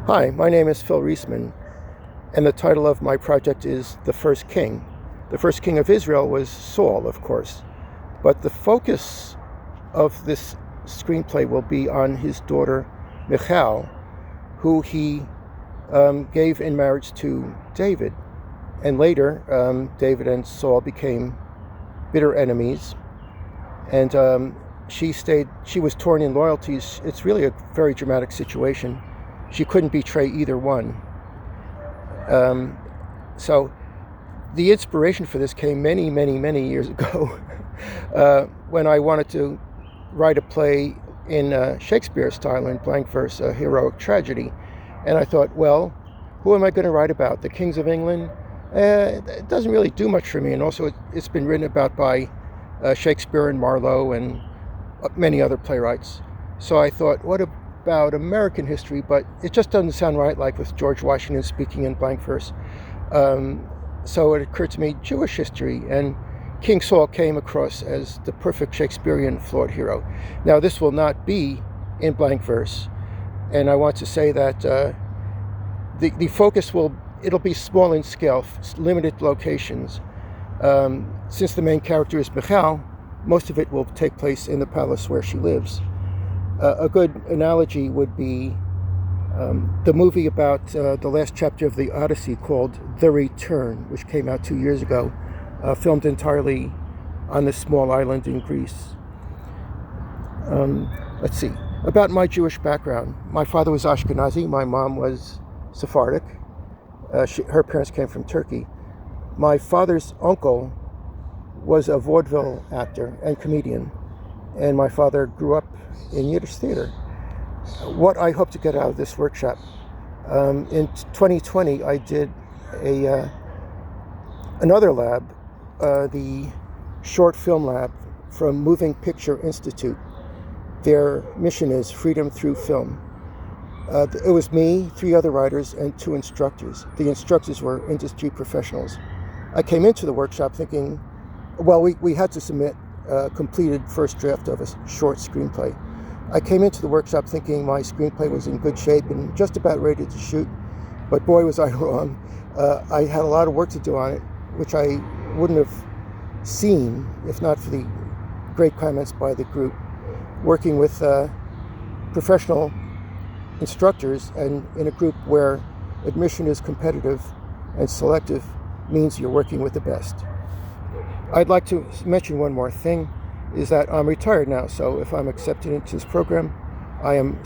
Hi, my name is Phil Reissman, and the title of my project is The First King. The first king of Israel was Saul, of course, but the focus of this screenplay will be on his daughter Michal, who he gave in marriage to David. And later, David and Saul became bitter enemies, and she was torn in loyalties. It's really a very dramatic situation. She couldn't betray either one. So the inspiration for this came many, many, many years ago when I wanted to write a play in Shakespeare style, in blank verse, a heroic tragedy. And I thought, well, who am I going to write about? The kings of England? It doesn't really do much for me. And also it's been written about by Shakespeare and Marlowe and many other playwrights. So I thought, what about American history? But it just doesn't sound right, like with George Washington speaking in blank verse. So it occurred to me, Jewish history, and King Saul came across as the perfect Shakespearean flawed hero. Now, this will not be in blank verse, and I want to say that the focus it'll be small in scale, limited locations. Since the main character is Michal, most of it will take place in the palace where she lives. A good analogy would be the movie about the last chapter of the Odyssey called The Return, which came out 2 years ago, filmed entirely on this small island in Greece. Let's see. About my Jewish background. My father was Ashkenazi. My mom was Sephardic. Her parents came from Turkey. My father's uncle was a vaudeville actor and comedian, and my father grew up in Yiddish theater. What I hope to get out of this workshop, in 2020 I did another lab, the short film lab from Moving Picture Institute. Their mission is freedom through film. It was me, 3 other writers, and 2 instructors. The instructors were industry professionals. I came into the workshop thinking, well, we had to submit a completed first draft of a short screenplay. I came into the workshop thinking my screenplay was in good shape and just about ready to shoot, but boy was I wrong. I had a lot of work to do on it, which I wouldn't have seen if not for the great comments by the group. Working with professional instructors and in a group where admission is competitive and selective means you're working with the best. I'd like to mention one more thing, is that I'm retired now, so if I'm accepted into this program, I am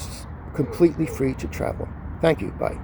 completely free to travel. Thank you. Bye.